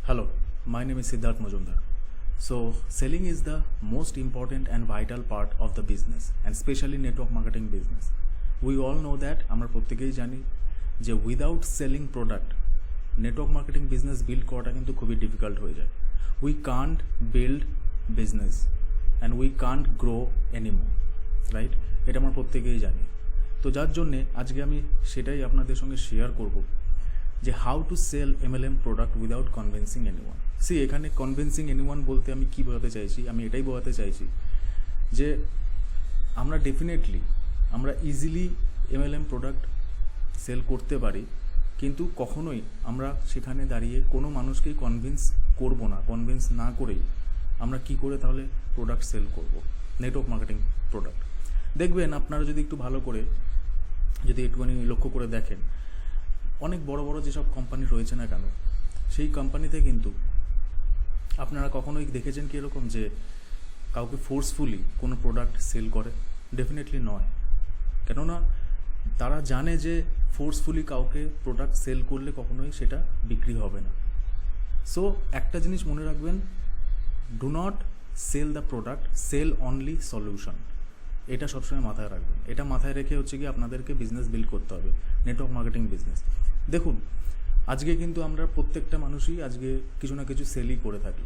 Hello, my name is Siddharth Majumdar. So, selling is the most important and vital part of the business, and especially network marketing business. We all know that আমরা প্রত্যেকেই জানি যে without selling product network marketing business build করাটা কিন্তু খুবই difficult হয়ে যায়। We can't build business and we can't grow anymore, right? এটা আমরা প্রত্যেকেই জানি। তো যার জন্যে আজকে আমি সেটাই আপনাদের সঙ্গে শেয়ার করব যে how to sell MLM product without convincing anyone. এখানে কনভিন্সিং এনিওয়ান বলতে আমি কী বোঝাতে চাইছি, আমি এটাই বোঝাতে চাইছি যে আমরা ডেফিনেটলি আমরা ইজিলি MLM প্রোডাক্ট সেল করতে পারি, কিন্তু কখনোই আমরা সেখানে দাঁড়িয়ে কোনো মানুষকেই কনভিন্স করব না। কনভিন্স না করেই আমরা কি করে তাহলে প্রোডাক্ট সেল করব, নেটওয়ার্ক মার্কেটিং প্রোডাক্ট। দেখবেন আপনারা যদি একটু ভালো করে যদি একটুখানি লক্ষ্য করে দেখেন, অনেক বড় বড় যেসব কোম্পানি রয়েছে না কেন, সেই কোম্পানিতে কিন্তু আপনারা কখনোই দেখেছেন কি এরকম যে কাউকে ফোর্সফুলি কোনো প্রোডাক্ট সেল করে? ডেফিনেটলি নয়। কেননা তারা জানে যে ফোর্সফুলি কাউকে প্রোডাক্ট সেল করলে কখনোই সেটা বিক্রি হবে না। সো একটা জিনিস মনে রাখবেন, do not sell the product, sell only solution. এটা সবসময় মাথায় রাখবেন। এটা মাথায় রেখে হচ্ছে কি আপনাদেরকে বিজনেস বিল্ড করতে হবে, নেটওয়ার্ক মার্কেটিং বিজনেস। দেখুন, আজকে কিন্তু আমরা প্রত্যেকটা মানুষই আজকে কিছু না কিছু সেলই করে থাকি,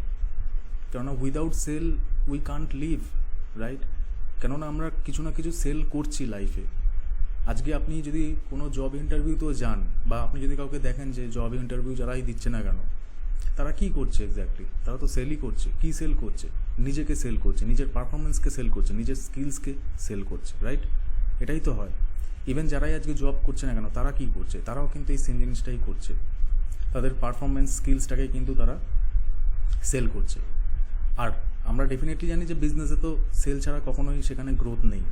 কেননা without sell we can't live, right? কেননা আমরা কিছু না কিছু সেল করছি লাইফে। আজকে আপনি যদি কোনো জব ইন্টারভিউতেও যান, বা আপনি যদি কাউকে দেখেন যে জব ইন্টারভিউ যারাই দিচ্ছে না কেন, তারা কি করছে এক্স্যাক্টলি? তারা তো সেলই করছে। কি সেল করছে? নিজেকে সেল করছে, নিজের পারফরমেন্সকে সেল করছে, নিজের স্কিলসকে সেল করছে, রাইট? এটাই তো হয়। ইভেন যারাই আজকে জব করছে না কেন, তারা কি করছে? তারাও কিন্তু এই সেম জিনিসটাই করছে। তাদের পারফরমেন্স স্কিলসটাকে কিন্তু তারা সেল করছে। আর আমরা ডেফিনেটলি জানি যে বিজনেসে তো সেল ছাড়া কখনোই সেখানে গ্রোথ নেই।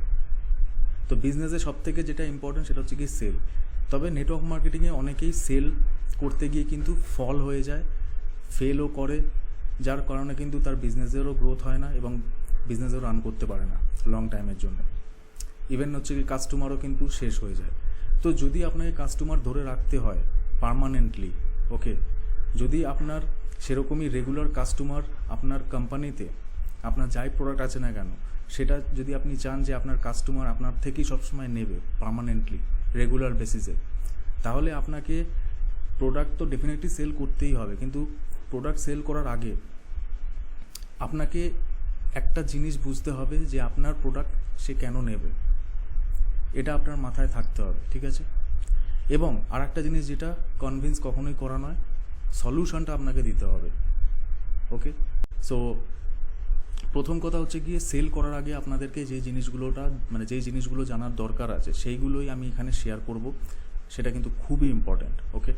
তো বিজনেসে সবথেকে যেটা ইম্পর্টেন্ট সেটা হচ্ছে কি সেল। তবে নেটওয়ার্ক মার্কেটিংয়ে অনেকেই সেল করতে গিয়ে কিন্তু ফল হয়ে যায়, ফেলও করে, যার কারণে কিন্তু তার বিজনেসেরও গ্রোথ হয় না এবং বিজনেসও রান করতে পারে না লং টাইমের জন্য। ইভেন হচ্ছে কি কাস্টমারও কিন্তু শেষ হয়ে যায়। তো যদি আপনাকে কাস্টমার ধরে রাখতে হয় পার্মানেন্টলি, ওকে, যদি আপনার সেরকমই রেগুলার কাস্টমার আপনার কোম্পানিতে আপনার যাই প্রোডাক্ট আছে না কেন, সেটা যদি আপনি চান যে আপনার কাস্টমার আপনার থেকেই সবসময় নেবে পার্মানেন্টলি রেগুলার বেসিসে, তাহলে আপনাকে প্রোডাক্ট তো ডেফিনেটলি সেল করতেই হবে। কিন্তু প্রোডাক্ট সেল করার আগে আপনাকে একটা জিনিস বুঝতে হবে যে আপনার প্রোডাক্ট সে কেন নেবে, এটা আপনার মাথায় থাকতে হবে, ঠিক আছে? এবং আর একটা জিনিস যেটা কনভিন্স কখনোই করা নয়, সলিউশনটা আপনাকে দিতে হবে, ওকে? সো প্রথম কথা হচ্ছে গিয়ে সেল করার আগে আপনাদেরকে যেই জিনিসগুলো জানার দরকার আছে সেইগুলোই আমি এখানে শেয়ার করব। সেটা কিন্তু খুবই ইম্পর্ট্যান্ট, ওকে?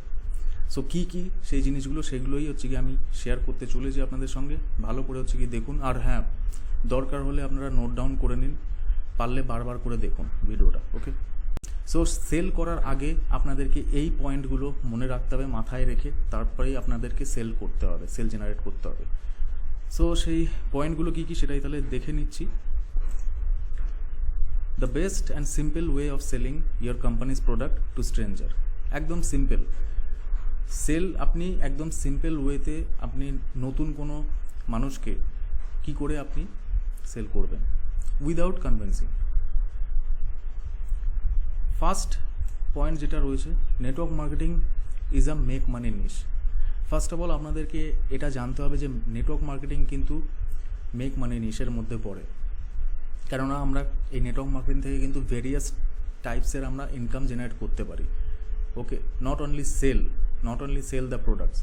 সো কী সেই জিনিসগুলো, সেগুলোই হচ্ছে কি আমি শেয়ার করতে চলেছি আপনাদের সঙ্গে। ভালো করে হচ্ছে কি দেখুন, আর হ্যাঁ, দরকার হলে আপনারা নোট ডাউন করে নিন, পারলে বারবার করে দেখুন ভিডিওটা, ওকে? সো সেল করার আগে আপনাদেরকে এই পয়েন্টগুলো মনে রাখতে হবে, মাথায় রেখে তারপরেই আপনাদেরকে সেল করতে হবে, সেল জেনারেট করতে হবে। সো সেই পয়েন্টগুলো কী সেটাই তাহলে দেখে নিচ্ছি। The best and simple way of selling your company's product to stranger. একদম সিম্পল সেল, আপনি একদম সিম্পল ওয়েতে আপনি নতুন কোনো মানুষকে কি করে আপনি সেল করবেন উইদাউট কনভিন্সিং। ফার্স্ট পয়েন্ট যেটা রয়েছে, network marketing is a make money niche. First of all আপনাদেরকে এটা জানতে হবে যে নেটওয়ার্ক মার্কেটিং কিন্তু মেক মানি নিশের মধ্যে পড়ে। কেননা আমরা এই নেটওয়ার্ক মার্কেটিং থেকে কিন্তু ভেরিয়াস টাইপসের আমরা ইনকাম জেনারেট করতে পারি, okay? Not only sell the products.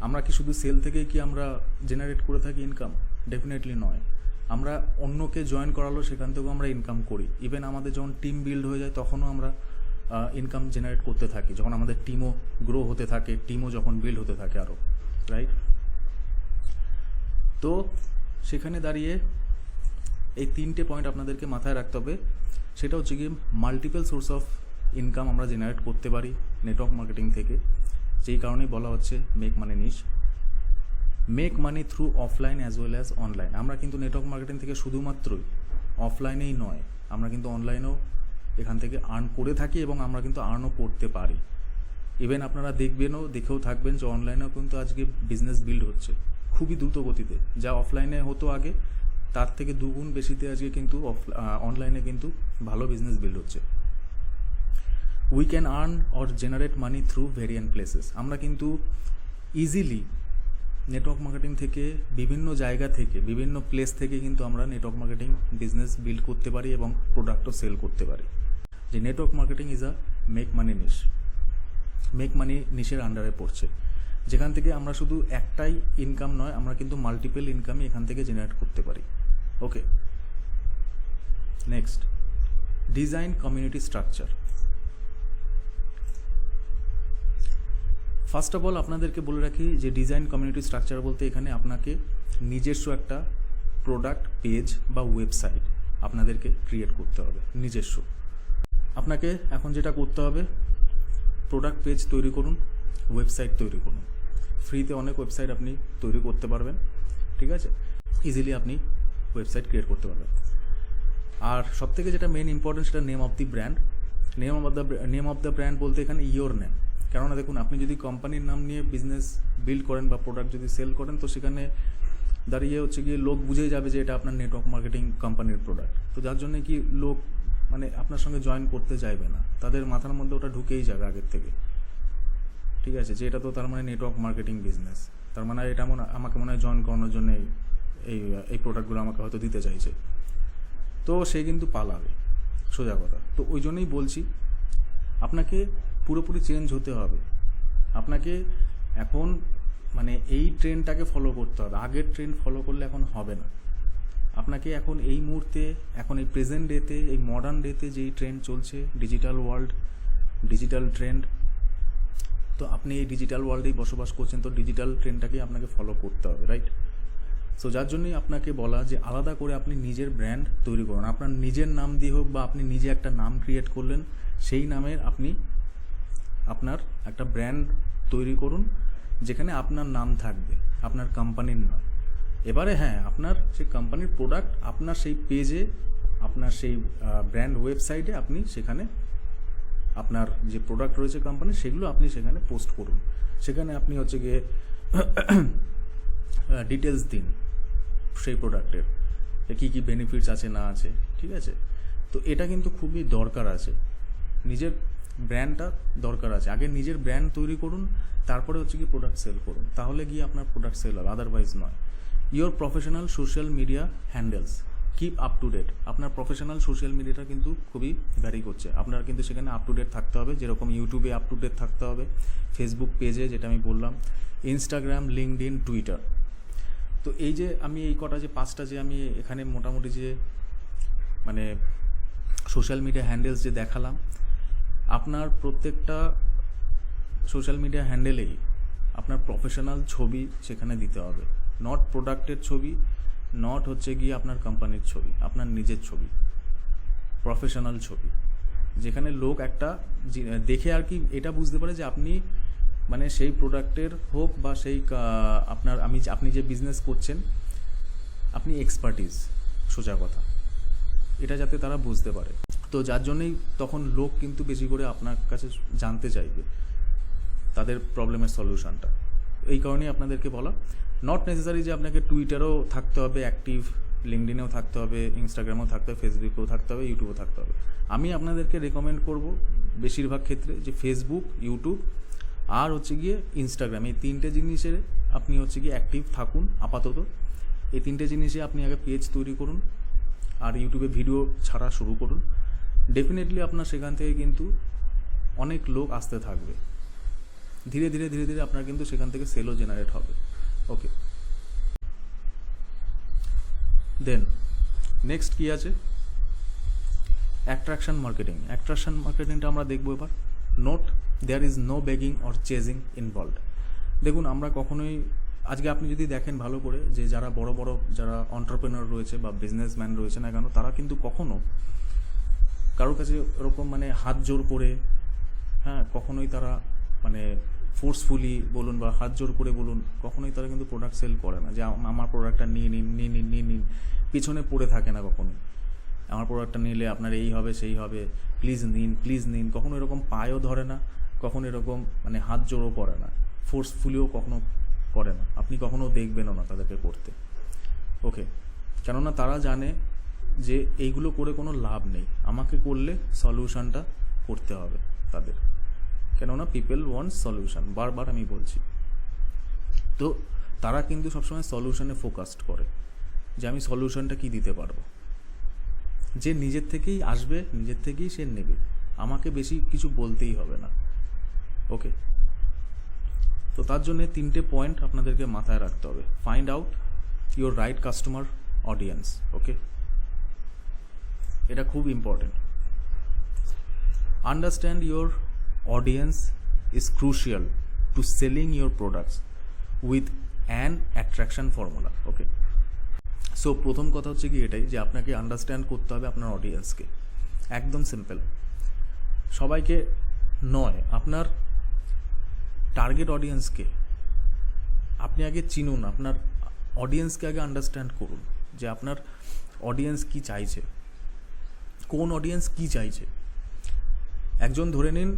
আমরা কি শুধু সেল থেকেই কি আমরা জেনারেট করে থাকি ইনকাম? ডেফিনেটলি নয়। আমরা অন্যকে জয়েন করালো, সেখান থেকেও আমরা ইনকাম করি। ইভেন আমাদের যখন টিম বিল্ড হয়ে যায় তখনও আমরা ইনকাম জেনারেট করতে থাকি, যখন আমাদের টিমও গ্রো হতে থাকে, টিমও যখন বিল্ড হতে থাকে আরও, রাইট? তো সেখানে দাঁড়িয়ে এই তিনটে পয়েন্ট আপনাদেরকে মাথায় রাখতে হবে। সেটা হচ্ছে কি মাল্টিপল সোর্স অফ ইনকাম আমরা জেনারেট করতে পারি নেটওয়ার্ক মার্কেটিং থেকে, যেই কারণেই বলা হচ্ছে make money niche. Make money through offline as well as online. আমরা কিন্তু নেটওয়ার্ক মার্কেটিং থেকে শুধুমাত্রই অফলাইনেই নয়, আমরা কিন্তু অনলাইনেও এখান থেকে আর্ন করে থাকি এবং আমরা কিন্তু আর্নও করতে পারি, ইভেন আপনারা দেখেও থাকবেন যে অনলাইনেও কিন্তু আজকে বিজনেস বিল্ড হচ্ছে খুবই দ্রুত গতিতে, যা অফলাইনে হতো আগে তার থেকে দুগুণ বেশিতে আজকে কিন্তু অনলাইনে কিন্তু ভালো বিজনেস বিল্ড হচ্ছে। We can earn or generate money through variant places. আমরা কিন্তু ইজিলি নেটওয়ার্ক মার্কেটিং থেকে বিভিন্ন জায়গা থেকে বিভিন্ন প্লেস থেকে কিন্তু আমরা নেটওয়ার্ক মার্কেটিং বিজনেস বিল্ড করতে পারি এবং প্রোডাক্টও সেল করতে পারি। যে network marketing is a make money নিশের আন্ডারে পড়ছে, যেখান থেকে আমরা শুধু একটাই ইনকাম নয়, আমরা কিন্তু মাল্টিপল ইনকামই এখান থেকে জেনারেট করতে পারি। Okay, next, design community structure. First of all আপনাদেরকে বলে রাখি যে ডিজাইন কমিউনিটি স্ট্রাকচার বলতে এখানে আপনাকে নিজস্ব একটা প্রোডাক্ট পেজ বা ওয়েবসাইট আপনাদেরকে ক্রিয়েট করতে হবে নিজস্ব। আপনাকে এখন যেটা করতে হবে, প্রোডাক্ট পেজ তৈরি করুন, ওয়েবসাইট তৈরি করুন। ফ্রিতে অনেক ওয়েবসাইট আপনি তৈরি করতে পারবেন, ঠিক আছে, ইজিলি আপনি ওয়েবসাইট ক্রিয়েট করতে পারবেন। আর সবথেকে যেটা মেন ইম্পর্টেন্ট সেটা name of the brand. Name of the brand বলতে এখানে ইয়োর নেম। কেননা দেখুন, আপনি যদি কোম্পানির নাম নিয়ে বিজনেস বিল্ড করেন বা প্রোডাক্ট যদি সেল করেন, তো সেখানে দাঁড়িয়ে হচ্ছে গিয়ে লোক বুঝেই যাবে যে এটা আপনার নেটওয়ার্ক মার্কেটিং কোম্পানির প্রোডাক্ট। তো যার জন্য কি লোক মানে আপনার সঙ্গে জয়েন করতে চাইবে না, তাদের মাথার মধ্যে ওটা ঢুকেই যাবে আগের থেকে, ঠিক আছে, যে এটা তো তার মানে নেটওয়ার্ক মার্কেটিং বিজনেস, তার মানে এটা আমাকে মনে হয় জয়েন করানোর জন্য এই প্রোডাক্টগুলো আমাকে হয়তো দিতে চাইছে, তো সে কিন্তু পালাবে, সোজা কথা। তো ওই জন্যই বলছি আপনাকে পুরোপুরি চেঞ্জ হতে হবে। আপনাকে এখন মানে এই ট্রেন্ডটাকে ফলো করতে হবে, আগের ট্রেন্ড ফলো করলে এখন হবে না। আপনাকে এখন এই মুহূর্তে, এখন এই প্রেজেন্ট ডেতে, এই মডার্ন ডেতে যেই ট্রেন্ড চলছে, ডিজিটাল ওয়ার্ল্ড, ডিজিটাল ট্রেন্ড, তো আপনি এই ডিজিটাল ওয়ার্ল্ডেই বসবাস করছেন, তো ডিজিটাল ট্রেন্ডটাকেই আপনাকে ফলো করতে হবে, রাইট? সো যার জন্যই আপনাকে বলা যে আলাদা করে আপনি নিজের ব্র্যান্ড তৈরি করুন। আপনার নিজের নাম দিয়ে হোক বা আপনি নিজে একটা নাম ক্রিয়েট করলেন, সেই নামের আপনি আপনার একটা ব্র্যান্ড তৈরি করুন, যেখানে আপনার নাম থাকবে, আপনার কোম্পানির নয়। এবারে হ্যাঁ, আপনার সেই কোম্পানির প্রোডাক্ট আপনার সেই পেজে, আপনার সেই ব্র্যান্ড ওয়েবসাইটে আপনি সেখানে আপনার যে প্রোডাক্ট রয়েছে কোম্পানির, সেগুলো আপনি সেখানে পোস্ট করুন। সেখানে আপনি হচ্ছে গিয়ে ডিটেলস দিন সেই প্রোডাক্টের, কী কী বেনিফিটস আছে না আছে, ঠিক আছে। তো এটা কিন্তু খুবই দরকার আছে, নিজের ব্র্যান্ডটা দরকার আছে। আগে নিজের ব্র্যান্ড তৈরি করুন, তারপরে হচ্ছে কি প্রোডাক্ট সেল করুন, তাহলে গিয়ে আপনার প্রোডাক্ট সেল হবে, আদারওয়াইজ নয়। Your professional social media handles keep up to date. আপনার প্রফেশনাল সোশ্যাল মিডিয়াটা কিন্তু খুবই ভ্যারি করছে, আপনার কিন্তু সেখানে আপ টু ডেট থাকতে হবে। যেরকম ইউটিউবে আপ টু ডেট থাকতে হবে, ফেসবুক পেজে যেটা আমি বললাম, ইনস্টাগ্রাম, লিঙ্কডইন, টুইটার। তো এই যে আমি এই কটা যে 5টা যে আমি এখানে মোটামুটি যে মানে সোশ্যাল মিডিয়া হ্যান্ডেলস যে দেখালাম, আপনার প্রত্যেকটা সোশ্যাল মিডিয়া হ্যান্ডেলেই আপনার প্রফেশনাল ছবি সেখানে দিতে হবে, নট প্রোডাক্টের ছবি, নট হচ্ছে গিয়ে আপনার কোম্পানির ছবি, আপনার নিজের ছবি, প্রফেশনাল ছবি, যেখানে লোক একটা দেখে আর কি এটা বুঝতে পারে যে আপনি মানে সেই প্রোডাক্টের হোক বা সেই আপনি যে বিজনেস করছেন, আপনি এক্সপার্টিস, সোজা কথা, এটা যাতে তারা বুঝতে পারে। তো যার জন্যই তখন লোক কিন্তু বেশি করে আপনার কাছে জানতে চাইবে তাদের প্রবলেমের সলিউশনটা। এই কারণেই আপনাদেরকে বলা, নট নেসেসারি যে আপনাকে টুইটারেও থাকতে হবে অ্যাক্টিভ, লিঙ্কডিনেও থাকতে হবে, ইনস্টাগ্রামেও থাকতে হবে, ফেসবুকেও থাকতে হবে, ইউটিউবেও থাকতে হবে। আমি আপনাদেরকে রেকমেন্ড করব বেশিরভাগ ক্ষেত্রে যে ফেসবুক, ইউটিউব আর হচ্ছে গিয়ে ইনস্টাগ্রাম, এই 3টে জিনিসের আপনি হচ্ছে গিয়ে অ্যাক্টিভ থাকুন আপাতত। এই 3টে জিনিসে আপনি আগে পেজ তৈরি করুন আর ইউটিউবে ভিডিও ছাড়া শুরু করুন। ডেফিনেটলি আপনার সেখান থেকে কিন্তু অনেক লোক আসতে থাকবে, ধীরে ধীরে ধীরে ধীরে আপনার কিন্তু সেখান থেকে সেলও জেনারেট হবে। ওকে, দেন নেক্সট কী আছে, অ্যাট্রাকশন মার্কেটিং। অ্যাট্রাকশন মার্কেটিংটা আমরা দেখবো এবার। Note, there is no begging or chasing involved. দেখুন, আমরা কখনোই, আজকে আপনি যদি দেখেন ভালো করে, যে যারা বড় বড় যারা এন্টারপ্রেনার রয়েছে বা বিজনেসম্যান রয়েছে না কেন, তারা কিন্তু কখনো কারোর কাছে এরকম মানে হাত জোর করে, হ্যাঁ, কখনোই তারা মানে ফোর্সফুলি বলুন বা হাত জোর করে বলুন, কখনোই তারা কিন্তু প্রোডাক্ট সেল করে না, যে আমার প্রোডাক্টটা নিয়ে নিন, পিছনে পড়ে থাকে না কখনোই। আমার প্রোডাক্টটা নিলে আপনার এই হবে সেই হবে, প্লিজ নিন, কখনো এরকম পায়ও ধরে না, কখনো এরকম মানে হাত জোড়ও করে না, ফোর্সফুলিও কখনো করে না, আপনি কখনো দেখবেনও না তাদেরকে করতে। ওকে, কেননা তারা জানে যে এইগুলো করে কোনো লাভ নেই, আমাকে করলে সলিউশনটা করতে হবে তাদের, কেননা পিপল ওয়ান্ট সলিউশন, বারবার আমি বলছি। তো তারা কিন্তু সবসময় সলিউশনে ফোকাসড করে যে আমি সলিউশনটা কি দিতে পারবো। যে নিজের থেকেই আসবে, নিজের থেকেই সে নেবে, আমাকে বেশি কিছু বলতেই হবে না। ওকে, তো তার জন্য 3টে পয়েন্ট আপনাদেরকে মাথায় রাখতে হবে। Find out your right customer audience. Okay, এটা খুব important. Understand your audience is crucial to selling your products with an attraction formula. Okay, so প্রথম কথা হচ্ছে কি এটাই যে আপনাকে আন্ডারস্ট্যান্ড করতে হবে আপনার অডিয়েন্সকে। একদম সিম্পল, সবাইকে নয়, আপনার টার্গেট অডিয়েন্সকে আপনি আগে চিনুন, আপনার অডিয়েন্সকে আগে আন্ডারস্ট্যান্ড করুন যে আপনার অডিয়েন্স কি চাইছে, কোন অডিয়েন্স কি চাইছে। একজন ধরে নিন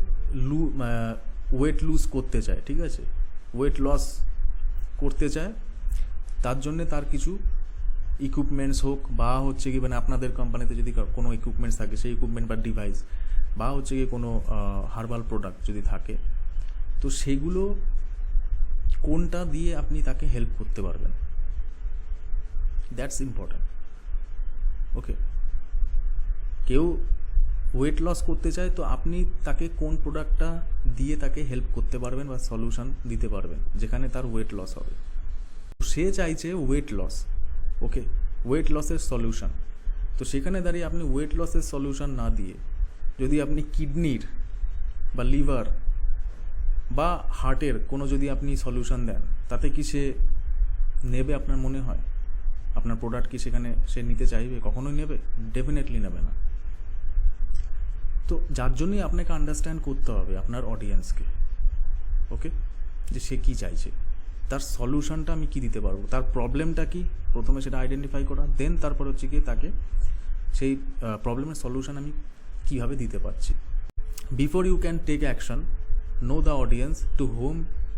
ওয়েট লুজ করতে চায়, ঠিক আছে, ওয়েট লস করতে চায়, তার জন্যে তার কিছু ইকুইপমেন্টস হোক বা হচ্ছে কি মানে আপনাদের কোম্পানিতে যদি কোনো ইকুইপমেন্টস থাকে সেই ইকুইপমেন্ট বা ডিভাইস বা হচ্ছে কি কোনো হার্বাল প্রোডাক্ট যদি থাকে, তো সেগুলো কোনটা দিয়ে আপনি তাকে হেল্প করতে পারবেন, দ্যাটস ইম্পর্ট্যান্ট। ওকে, কেউ ওয়েট লস করতে চায়, তো আপনি তাকে কোন প্রোডাক্টটা দিয়ে তাকে হেল্প করতে পারবেন বা সলিউশন দিতে পারবেন যেখানে তার ওয়েট লস হবে। সে চাইছে ওয়েট লস, ওকে, ওয়েট লসের সলিউশন, তো সেখানে দাঁড়িয়ে আপনি ওয়েট লসের সলিউশন না দিয়ে যদি আপনি কিডনির বা লিভার বা হার্টের কোনো যদি আপনি সলিউশন দেন, তাতে কি সে নেবে আপনার মনে হয়? আপনার প্রোডাক্ট কি সেখানে সে নিতে চাইবে? কখনোই নেবে? ডেফিনেটলি নেবে না। তো যার জন্যই আপনাকে আন্ডারস্ট্যান্ড করতে হবে আপনার অডিয়েন্সকে। ওকে, যে সে কী চাইছে, তার সলিউশনটা আমি কি দিতে পারবো, তার প্রবলেমটা কি, প্রথমে সেটা আইডেন্টিফাই করা, দেন তারপর হচ্ছে গিয়ে তাকে সেই প্রবলেমের সলিউশন আমি কীভাবে দিতে পারছি। Before you can take action, know the audience to whom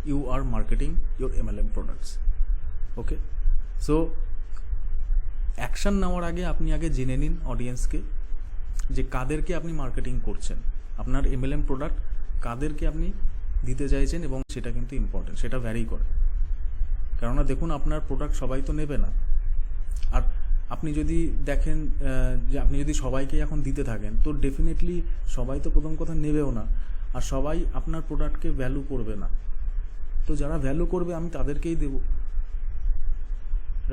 you are marketing your MLM products. Okay, so action নেওয়ার আগে আপনি আগে জেনে নিন অডিয়েন্সকে যে কাদেরকে আপনি মার্কেটিং করছেন, আপনার MLM প্রোডাক্ট কাদেরকে আপনি দিতে চাইছেন, এবং সেটা কিন্তু ইম্পর্টেন্ট, সেটা ভ্যারি করে। কেননা দেখুন, আপনার প্রোডাক্ট সবাই তো নেবে না, আর আপনি যদি দেখেন যে আপনি যদি সবাইকে এখন দিতে থাকেন, তো ডেফিনেটলি সবাই তো প্রথম কথা নেবেও না, আর সবাই আপনার প্রোডাক্টকে ভ্যালু করবে না। তো যারা ভ্যালু করবে আমি তাদেরকেই দেব,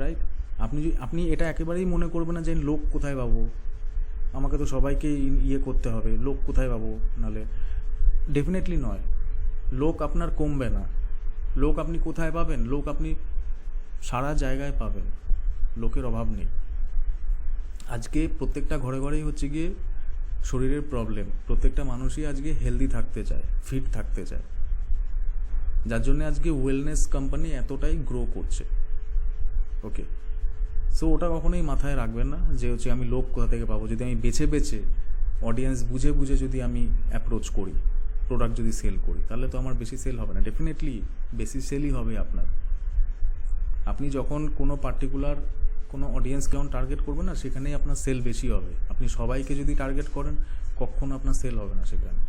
রাইট? আপনি এটা একেবারেই মনে করবেন না যে লোক কোথায় পাবো, আমাকে তো সবাইকে ইয়ে করতে হবে, লোক কোথায় পাবো, নাহলে ডেফিনেটলি নয়, লোক আপনার কমবে না। লোক আপনি কোথায় পাবেন? লোক আপনি সারা জায়গায় পাবেন, লোকের অভাব নেই। আজকে প্রত্যেকটা ঘরে ঘরেই হচ্ছে গিয়ে শরীরের প্রবলেম, প্রত্যেকটা মানুষই আজকে হেলদি থাকতে চায়, ফিট থাকতে চায়, যার জন্য আজকে ওয়েলনেস কোম্পানি এতটাই গ্রো করছে। ওকে, সো ওটা কখনোই মাথায় রাখবেন না যে হচ্ছে আমি লোক কোথা থেকে পাবো। যদি আমি বেছে বেছে অডিয়েন্স বুঝে বুঝে যদি আমি অ্যাপ্রোচ করি, প্রোডাক্ট যদি সেল করি, তাহলে তো আমার বেশি সেল হবে না। ডেফিনেটলি বেশি সেলই হবে আপনার। আপনি যখন কোনো পার্টিকুলার কোনো অডিয়েন্সকে যখন টার্গেট করবেন না, সেখানেই আপনার সেল বেশি হবে। আপনি সবাইকে যদি টার্গেট করেন, কখনো আপনার সেল হবে না সেখানে।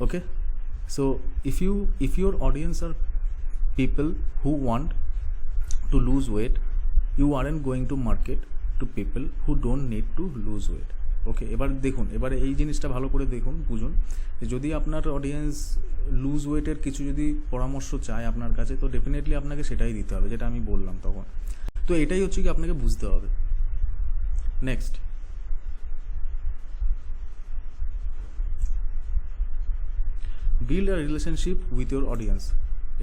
ওকে, so if your audience are people who want to lose weight, you aren't going to market to people who don't need to lose weight. ওকে, এবার দেখুন, এবারে এই জিনিসটা ভালো করে দেখুন, বুঝুন যে যদি আপনার অডিয়েন্স লুজ ওয়েটের কিছু যদি পরামর্শ চায় আপনার কাছে, তো ডেফিনেটলি আপনাকে সেটাই দিতে হবে যেটা আমি বললাম তখন। তো এটাই হচ্ছে কি আপনাকে বুঝতে হবে। Next, build a relationship with your audience.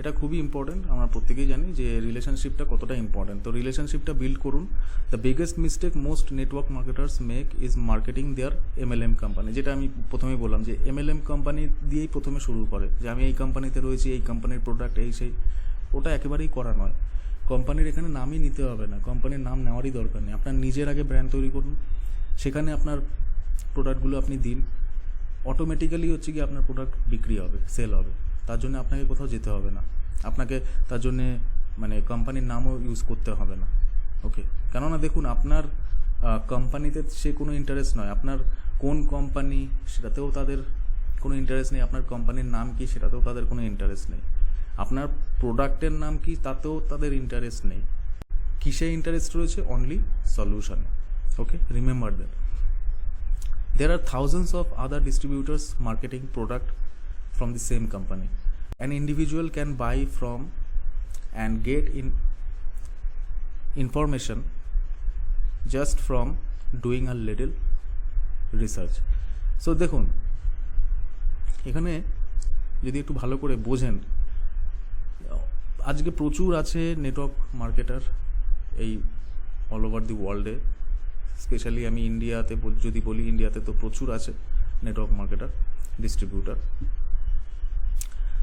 এটা খুবই ইম্পর্টেন্ট, আমরা প্রত্যেকেই জানি যে রিলেশনশিপটা কতটা ইম্পর্টেন্ট। তো রিলেশনশিপটা বিল্ড করুন। The biggest mistake most network marketers make is marketing their MLM company. যেটা আমি প্রথমেই বললাম যে MLM কোম্পানি দিয়েই প্রথমে শুরু করে, যে আমি এই কোম্পানিতে রয়েছি, এই কোম্পানির প্রোডাক্ট এই সেই। ওটা একেবারেই করা নয়। কোম্পানির এখানে নামই নিতে হবে না, কোম্পানির নাম নেওয়ারই দরকার নেই। আপনার নিজের আগে ব্র্যান্ড তৈরি করুন, সেখানে আপনার প্রোডাক্টগুলো আপনি দিন, অটোমেটিক্যালি হচ্ছে কি আপনার প্রোডাক্ট বিক্রি হবে, সেল হবে। তার জন্য আপনাকে কোথাও যেতে হবে না, আপনাকে তার জন্যে মানে কোম্পানির নামও ইউজ করতে হবে না। ওকে, কেননা দেখুন আপনার কোম্পানিতে সে কোনো ইন্টারেস্ট নয়, আপনার কোন কোম্পানি সেটাতেও তাদের কোনো ইন্টারেস্ট নেই, আপনার কোম্পানির নাম কি সেটাতেও তাদের কোনো ইন্টারেস্ট নেই, আপনার প্রোডাক্টের নাম কি তাতেও তাদের ইন্টারেস্ট নেই। কিসে ইন্টারেস্ট রয়েছে? অনলি সলিউশনে। Okay, remember that. There are thousands of other distributors marketing product from the same company. An individual can buy from and get information just from doing a little research. So দেখুন এখানে যদি একটু ভালো করে বোঝেন, আজকে প্রচুর আছে নেটওয়ার্ক মার্কেটার এই অল ওভার দি ওয়ার্ল্ডে। স্পেশালি আমি ইন্ডিয়াতে যদি বলি, ইন্ডিয়াতে তো প্রচুর আছে নেটওয়ার্ক মার্কেটার, ডিস্ট্রিবিউটার।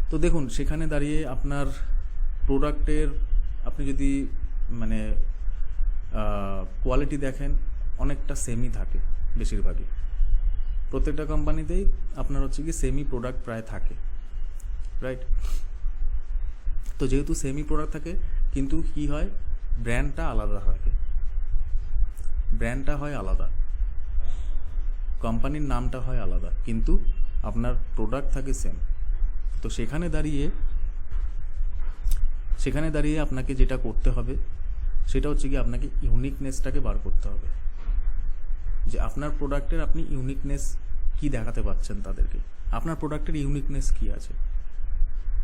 তো দেখুন সেখানে দাঁড়িয়ে আপনার প্রোডাক্টের আপনি যদি মানে কোয়ালিটি দেখেন, অনেকটা সেমই থাকে বেশিরভাগই। প্রত্যেকটা কোম্পানিতেই আপনার হচ্ছে কি সেমি প্রোডাক্ট প্রায় থাকে, রাইট? তো যেহেতু সেমি প্রোডাক্ট থাকে, কিন্তু কি হয়, ব্র্যান্ডটা আলাদা থাকে, ব্র্যান্ডটা হয় আলাদা, কোম্পানির নামটা হয় আলাদা, কিন্তু আপনার প্রোডাক্ট থাকে সেম। তো সেখানে দাঁড়িয়ে আপনাকে যেটা করতে হবে সেটা হচ্ছে কি আপনাকে ইউনিকনেসটাকে বার করতে হবে, যে আপনার প্রোডাক্টের আপনি ইউনিকনেস কি দেখাতে পাচ্ছেন তাদেরকে, আপনার প্রোডাক্টের ইউনিকনেস কি আছে।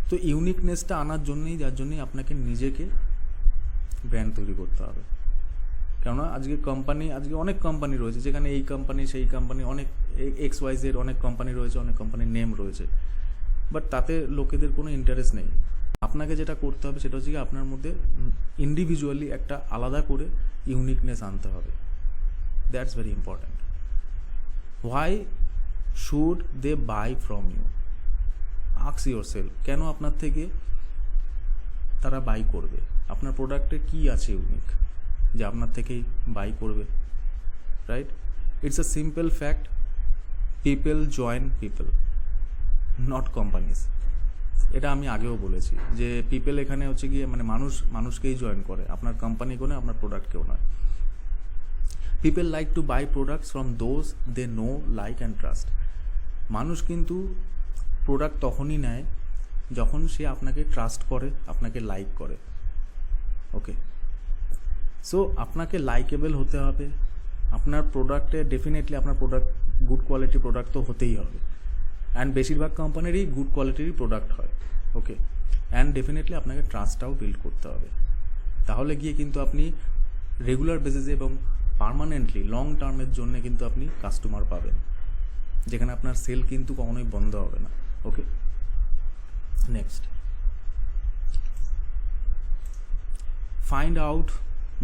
তো ইউনিকনেসটা আনার জন্যই, যার জন্যই আপনাকে নিজেকে ব্র্যান্ড তৈরি করতে হবে। কেননা আজকে অনেক কোম্পানি রয়েছে, যেখানে এই কোম্পানি সেই কোম্পানি, অনেক XYZ অনেক কোম্পানি রয়েছে, অনেক কোম্পানির নেম রয়েছে, বাট তাতে লোকেদের কোনো ইন্টারেস্ট নেই। আপনাকে যেটা করতে হবে সেটা হচ্ছে কি আপনার মধ্যে ইন্ডিভিজুয়ালি একটা আলাদা করে ইউনিকনেস আনতে হবে। That's very important. Why should they buy from you? Ask yourself, কেন আপনার থেকে তারা বাই করবে? আপনার প্রোডাক্টে কি আছে ইউনিক যে আপনার থেকেই বাই করবে, right? It's a simple fact, people join people, not companies. এটা আমি আগেও বলেছি যে পিপল এখানে হচ্ছে গিয়ে মানে মানুষকেই জয়েন করে, আপনার কোম্পানি কোনো, আপনার প্রোডাক্টকেও নয়। People like to buy products from those they know, like and trust. মানুষ কিন্তু প্রোডাক্ট তখনই নেয় যখন সে আপনাকে ট্রাস্ট করে, আপনাকে লাইক করে। ওকে, সো আপনাকে লাইকেবল হতে হবে, আপনার প্রোডাক্টে ডেফিনেটলি আপনার প্রোডাক্ট গুড কোয়ালিটির প্রোডাক্ট তো হতেই হবে, অ্যান্ড বেশিরভাগ কোম্পানিরই গুড কোয়ালিটিরই প্রোডাক্ট হয়। ওকে, অ্যান্ড ডেফিনেটলি আপনাকে ট্রাস্টটাও বিল্ড করতে হবে, তাহলে গিয়ে কিন্তু আপনি রেগুলার বেসিসে এবং পার্মানেন্টলি লং টার্মের জন্য কিন্তু আপনি কাস্টমার পাবেন, যেখানে আপনার সেল কিন্তু কখনোই বন্ধ হবে না। Okay, next, find out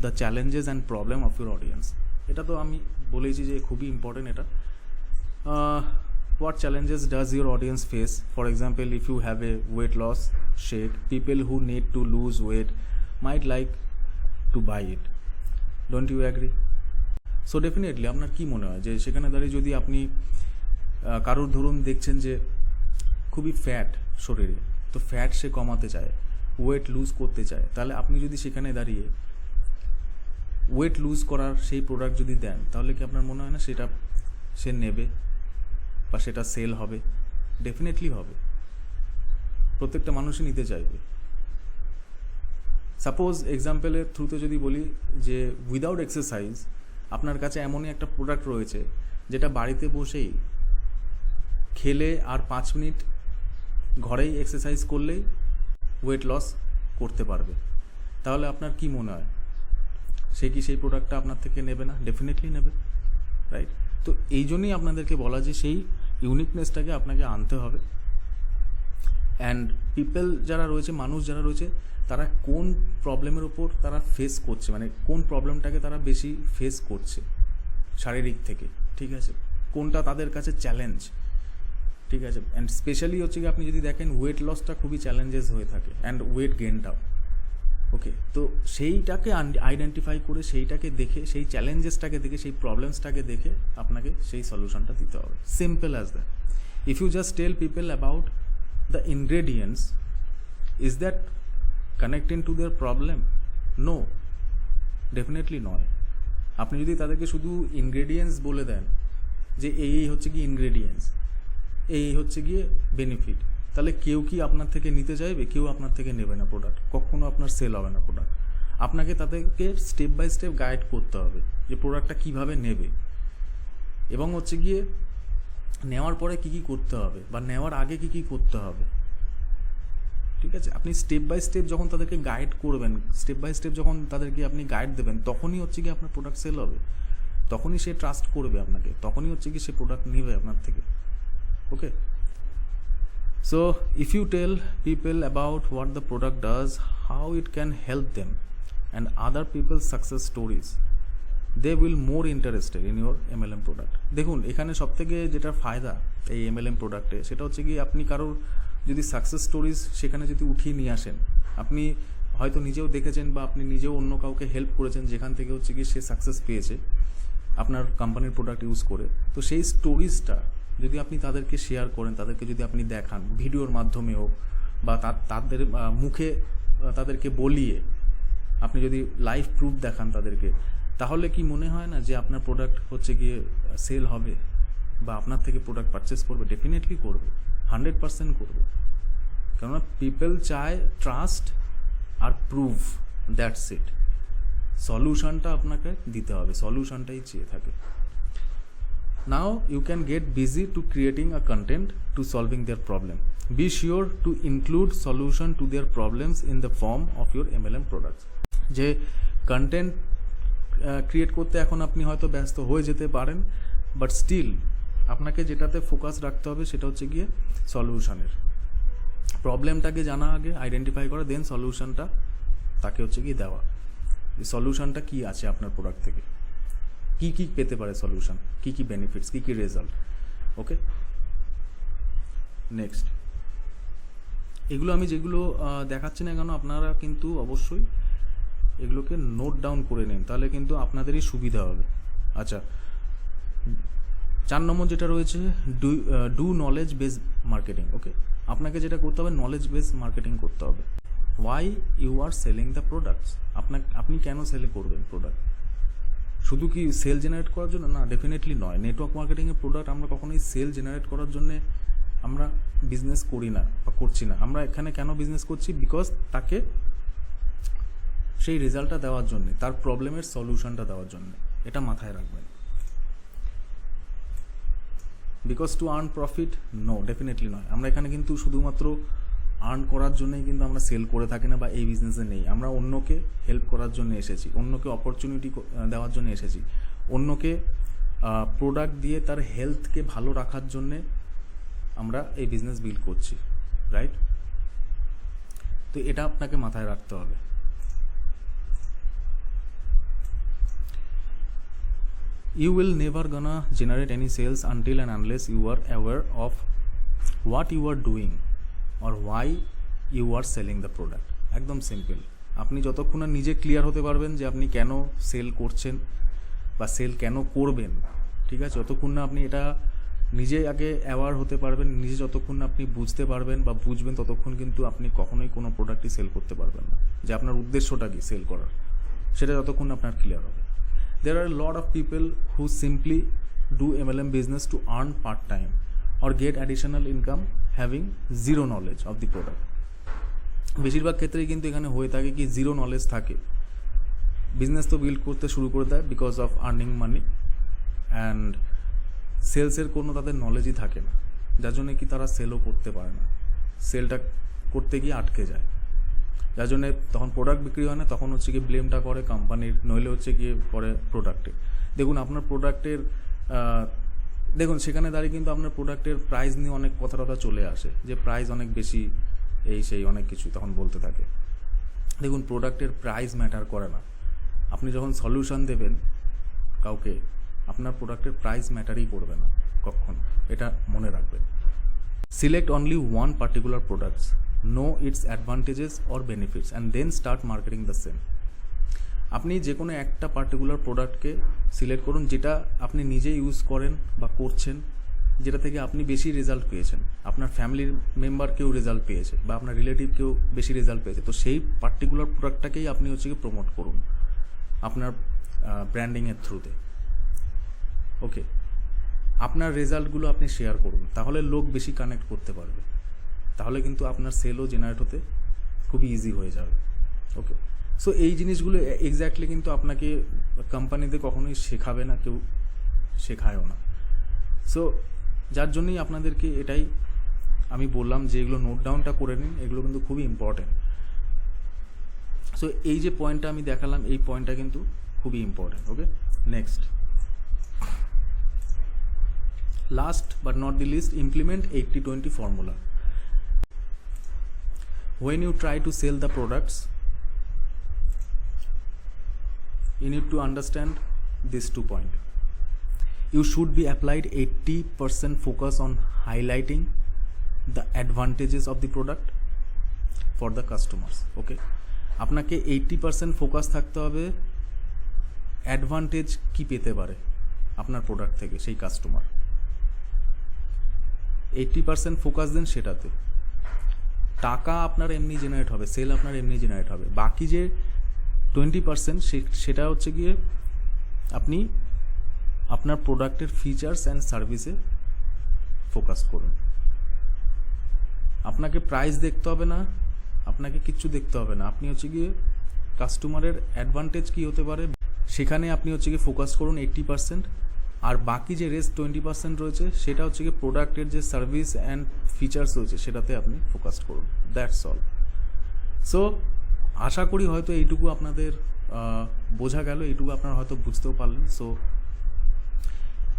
the challenges and problem of your audience. এটা তো আমি বলেছি যে খুবই ইম্পর্টেন্ট এটা। What challenges does your audience face? For example, if you have a weight loss shake, people who need to lose weight might like to buy it. Don't you agree? So definitely আপনার কি মনে হয় যে সেখানে দাঁড়িয়ে যদি আপনি কারোর ধরুন দেখছেন যে খুবই ফ্যাট শরীরে, তো ফ্যাট সে কমাতে চায়, ওয়েট লুজ করতে চায়, তাহলে আপনি যদি সেখানে দাঁড়িয়ে ওয়েট লুজ করার সেই প্রোডাক্ট যদি দেন, তাহলে কি আপনার মনে হয় না সেটা সে নেবে বা সেটা সেল হবে? ডেফিনেটলি হবে, প্রত্যেকটা মানুষই নিতে চাইবে। সাপোজ এক্সাম্পলের থ্রুতে যদি বলি যে উইদাউট এক্সারসাইজ আপনার কাছে এমনই একটা প্রোডাক্ট রয়েছে যেটা বাড়িতে বসেই খেলে আর 5 মিনিট ঘরেই এক্সারসাইজ করলেই ওয়েট লস করতে পারবে, তাহলে আপনার কি মনে হয় সে কি সেই প্রোডাক্টটা আপনার থেকে নেবে না? ডেফিনেটলি নেবে, রাইট? তো এই জন্যই আপনাদেরকে বলা যে সেই ইউনিকনেসটাকে আপনাকে আনতে হবে। অ্যান্ড পিপল যারা রয়েছে, মানুষ যারা রয়েছে, তারা কোন প্রবলেমের ওপর তারা ফেস করছে, মানে কোন প্রবলেমটাকে তারা বেশি ফেস করছে শারীরিক থেকে, ঠিক আছে, কোনটা তাদের কাছে চ্যালেঞ্জ, ঠিক আছে। অ্যান্ড স্পেশালি হচ্ছে কি আপনি যদি দেখেন ওয়েট লসটা খুবই চ্যালেঞ্জেস হয়ে থাকে, অ্যান্ড ওয়েট গেনটাও। ওকে, তো সেইটাকে আইডেন্টিফাই করে, সেইটাকে দেখে, সেই চ্যালেঞ্জেসটাকে দেখে, সেই প্রবলেমসটাকে দেখে আপনাকে সেই সলিউশনটা দিতে হবে। Simple as that. If you just tell people about the ingredients, is that connecting to their problem? No, definitely নয়। আপনি যদি তাদেরকে শুধু ইনগ্রেডিয়েন্টস বলে দেন যে এই হচ্ছে কি ইনগ্রেডিয়েন্টস, এই হচ্ছে গিয়ে বেনিফিট, তাহলে কেউ কি আপনার থেকে নিতে চাইবে? কেউ আপনার থেকে নেবে না প্রোডাক্ট, কখনো আপনার সেল হবে না প্রোডাক্ট। আপনাকে তাদেরকে স্টেপ বাই স্টেপ গাইড করতে হবে যে প্রোডাক্টটা কীভাবে নেবে এবং হচ্ছে গিয়ে নেওয়ার পরে কী কী করতে হবে বা নেওয়ার আগে কী কী করতে হবে। ঠিক আছে, আপনি স্টেপ বাই স্টেপ যখন তাদেরকে গাইড করবেন, স্টেপ বাই স্টেপ যখন তাদেরকে আপনি গাইড দেবেন, তখনই হচ্ছে কি আপনার প্রোডাক্ট সেল হবে, তখনই সে ট্রাস্ট করবে আপনাকে, তখনই হচ্ছে কি সে প্রোডাক্ট নেবে আপনার থেকে। Okay, so if you tell people about what the product does, how it can help them and other peoples success stories, they will more interested in your MLM product. দেখুন, এখানে সবথেকে যেটা ফায়দা এই MLM প্রোডাক্টে, সেটা হচ্ছে কি আপনি কারোর যদি সাকসেস স্টোরিজ সেখানে যদি উঠিয়ে নিয়ে আসেন, আপনি হয়তো নিজেও দেখেছেন বা আপনি নিজেও অন্য কাউকে হেল্প করেছেন যেখান থেকে হচ্ছে কি সে সাকসেস পেয়েছে আপনার কোম্পানির প্রোডাক্ট ইউজ করে, তো সেই স্টোরিজটা যদি আপনি তাদেরকে শেয়ার করেন, তাদেরকে যদি আপনি দেখান ভিডিওর মাধ্যমে হোক বা তাদের মুখে তাদেরকে বলিয়ে আপনি যদি লাইভ প্রুফ দেখান তাদেরকে, তাহলে কি মনে হয় না যে আপনার প্রোডাক্ট হচ্ছে গিয়ে সেল হবে বা আপনার থেকে প্রোডাক্ট পারচেস করবে? ডেফিনেটলি করবে, 100% করবে। কেননা পিপল চায় ট্রাস্ট আর প্রুফ, দ্যাটস ইট। সলিউশনটা আপনাকে দিতে হবে, সলিউশনটাই চেয়ে থাকে। Now you can get busy to creating a content to solving their problem. Be sure to include solution to their problems in the form of your MLM products. যে content create করতে এখন আপনি হয়তো ব্যস্ত হয়ে যেতে পারেন, বাট স্টিল আপনাকে যেটাতে ফোকাস রাখতে হবে সেটা হচ্ছে গিয়ে সলিউশনের। প্রবলেমটাকে জানা আগে, আইডেন্টিফাই করা, দেন সলিউশনটা তাকে হচ্ছে গিয়ে দেওয়া। সলিউশনটা কী আছে আপনার প্রোডাক্ট থেকে, কী কী পেতে পারে সলিউশন, কী কী বেনিফিটস, কী কী রেজাল্ট। ওকে, নেক্সট, এগুলো আমি যেগুলো দেখাচ্ছি না কেন, আপনারা কিন্তু অবশ্যই এগুলোকে নোট ডাউন করে নিন, তাহলে কিন্তু আপনাদেরই সুবিধা হবে। আচ্ছা, 4 নম্বর যেটা রয়েছে, do knowledge base marketing. Okay, আপনাকে যেটা করতে হবে নলেজ বেস মার্কেটিং করতে হবে। Why you are selling the products, আপনি কেন সেল করবেন প্রোডাক্ট? শুধু কি সেল জেনারেট করার জন্য? না, ডেফিনেটলি নয়। নেটওয়ার্ক মার্কেটিংয়ের প্রোডাক্ট আমরা কখনোই সেল জেনারেট করার জন্যে আমরা বিজনেস করি না বা করছি না। আমরা এখানে কেন বিজনেস করছি? বিকজ তাকে সেই রেজাল্টটা দেওয়ার জন্যে, তার প্রবলেমের সলিউশনটা দেওয়ার জন্যে, এটা মাথায় রাখবেন। Because to earn profit? No, definitely নয়। আমরা এখানে কিন্তু শুধুমাত্র আর্ন করার জন্যই কিন্তু আমরা সেল করে থাকি না বা এই বিজনেসে নেই। আমরা অন্যকে হেল্প করার জন্য এসেছি, অন্যকে অপরচুনিটি দেওয়ার জন্য এসেছি, অন্যকে প্রোডাক্ট দিয়ে তার হেলথকে ভালো রাখার জন্যে আমরা এই বিজনেস বিল্ড করছি, রাইট? তো এটা আপনাকে মাথায় রাখতে হবে। You will never gonna generate any sales until and unless you are aware of what you are doing or why you are selling the product. একদম সিম্পল। আপনি যতক্ষণ না নিজে ক্লিয়ার হতে পারবেন যে আপনি কেন সেল করছেন বা সেল কেন করবেন, ঠিক আছে, যতক্ষণ না আপনি এটা নিজে আগে অ্যাওয়ার হতে পারবেন, নিজে যতক্ষণ না আপনি বুঝতে পারবেন বা বুঝবেন, ততক্ষণ কিন্তু আপনি কখনোই কোনো প্রোডাক্টই সেল করতে পারবেন না। যে আপনার উদ্দেশ্যটা কি সেল করার, সেটা যতক্ষণ আপনার ক্লিয়ার হবে। There are a lot of people who simply do MLM business to earn part-time or get additional income having zero knowledge of the product. বেশিরভাগ ক্ষেত্রেই কিন্তু এখানে হয়ে থাকে কি, জিরো নলেজ থাকে, বিজনেস তো বিল্ড করতে শুরু করে দেয় because of earning money, and সেলসের কোনো তাদের নলেজই থাকে না, যার জন্য কি তারা সেলও করতে পারে না, সেলটা করতে গিয়ে আটকে যায়, যার জন্য তখন প্রোডাক্ট বিক্রি হয় না। তখন হচ্ছে গিয়ে ব্লেমটা করে কোম্পানির, নইলে হচ্ছে গিয়ে পরে প্রোডাক্টে। দেখুন আপনার প্রোডাক্টের দেখুন সেখানে দাঁড়িয়ে কিন্তু আপনার প্রোডাক্টের প্রাইস নিয়ে অনেক কথা চলে আসে, যে প্রাইস অনেক বেশি, এই সেই অনেক কিছু তখন বলতে থাকে। দেখুন প্রোডাক্টের প্রাইস ম্যাটার করে না। আপনি যখন সলিউশন দেবেন কাউকে, আপনার প্রোডাক্টের প্রাইস ম্যাটারই করবে না কখনো, এটা মনে রাখবেন। Select only one particular products, know its advantages or benefits and then start marketing the same. আপনি যে কোনো একটা পার্টিকুলার প্রোডাক্টকে সিলেক্ট করুন যেটা আপনি নিজে ইউজ করেন বা করছেন, যেটা থেকে আপনি বেশি রেজাল্ট পেয়েছেন, আপনার ফ্যামিলির মেম্বার কেউ রেজাল্ট পেয়েছে বা আপনার রিলেটিভ কেউ বেশি রেজাল্ট পেয়েছে, তো সেই পার্টিকুলার প্রোডাক্টটাকেই আপনি হচ্ছে কি প্রমোট করুন আপনার ব্র্যান্ডিংয়ের থ্রুতে। ওকে, আপনার রেজাল্টগুলো আপনি শেয়ার করুন, তাহলে লোক বেশি কানেক্ট করতে পারবে, তাহলে কিন্তু আপনার সেলও জেনারেট হতে খুবই ইজি হয়ে যাবে। ওকে, সো এই জিনিসগুলো এক্স্যাক্টলি কিন্তু আপনাকে কোম্পানিতে কখনোই শেখাবে না, কেউ শেখায়ও না। সো যার জন্যই আপনাদেরকে এটাই আমি বললাম যে এগুলো নোট ডাউনটা করে নিন, এগুলো কিন্তু খুবই ইম্পর্টেন্ট। সো এই যে পয়েন্টটা আমি দেখালাম, এই পয়েন্টটা কিন্তু খুবই important. Okay, next, last but not the least, implement 80-20 formula. When you try to sell the products, you need to understand these 2 points. You should be applied 80% focus on highlighting the advantages of the product for the customers. Okay, আপনাকে 80% focus থাকতে হবে advantage কি পেতে পারে আপনার product থেকে সেই customer. 80% focus দেন সেটাতে, টাকা আপনার এমনি জেনারেট হবে, সেল আপনার এমনি জেনারেট হবে। বাকি যে 20% সেটা হচ্ছে গিয়ে আপনি আপনার প্রোডাক্টের ফিচার্স অ্যান্ড সার্ভিসে ফোকাস করুন। আপনাকে প্রাইস দেখতে হবে না, আপনাকে কিচ্ছু দেখতে হবে না, আপনি হচ্ছে গিয়ে কাস্টমারের অ্যাডভান্টেজ কী হতে পারে সেখানে আপনি হচ্ছে গিয়ে ফোকাস করুন 80%, আর বাকি যে রেস্ট 20% রয়েছে সেটা হচ্ছে গিয়ে প্রোডাক্টের যে সার্ভিস অ্যান্ড ফিচার্স রয়েছে সেটাতে আপনি ফোকাস করুন। That's all. সো আশা করি হয়তো এইটুকু আপনাদের বোঝা গেল, এইটুকু আপনারা হয়তো বুঝতেও পারলেন। সো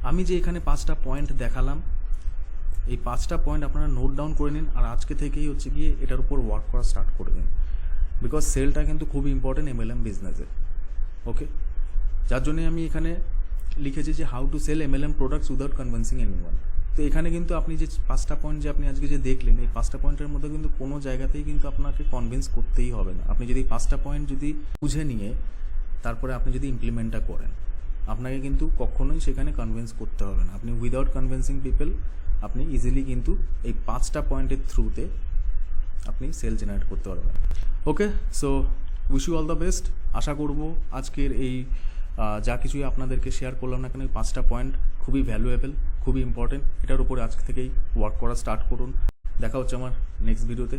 আমি যে এখানে 5টা পয়েন্ট দেখালাম, এই 5টা পয়েন্ট আপনারা নোট ডাউন করে নিন, আর আজকে থেকেই হচ্ছে গিয়ে এটার উপর ওয়ার্ক করা স্টার্ট করে দিন, বিকজ সেলটা কিন্তু খুবই ইম্পর্টেন্ট MLM বিজনেসে। ওকে, যার জন্যই আমি এখানে লিখেছি যে how to sell MLM products without convincing anyone. তো এখানে কিন্তু আপনি যে 5টা পয়েন্ট যে আপনি আজকে যে দেখলেন, এই 5টা পয়েন্টের মধ্যে কিন্তু কোনো জায়গাতেই কিন্তু আপনাকে কনভিন্স করতেই হবে না। আপনি যদি 5টা পয়েন্ট যদি বুঝে নিয়ে তারপরে আপনি যদি ইমপ্লিমেন্টটা করেন, আপনাকে কিন্তু কখনোই সেখানে কনভিন্স করতে হবে না। আপনি উইদাউট কনভিন্সিং পিপল আপনি ইজিলি কিন্তু এই 5টা পয়েন্টের থ্রুতে আপনি সেল জেনারেট করতে পারবেন। Okay, so wish you all the best. আশা করব আজকের এই যা কিছুই আপনাদেরকে শেয়ার করলাম না কেন, এই 5টা পয়েন্ট খুবই ভ্যালুয়েবল, খুবই ইম্পর্টেন্ট। এটার উপরে আজকে থেকেই ওয়ার্ক করা স্টার্ট করুন। দেখা হচ্ছে আমার নেক্সট ভিডিওতে।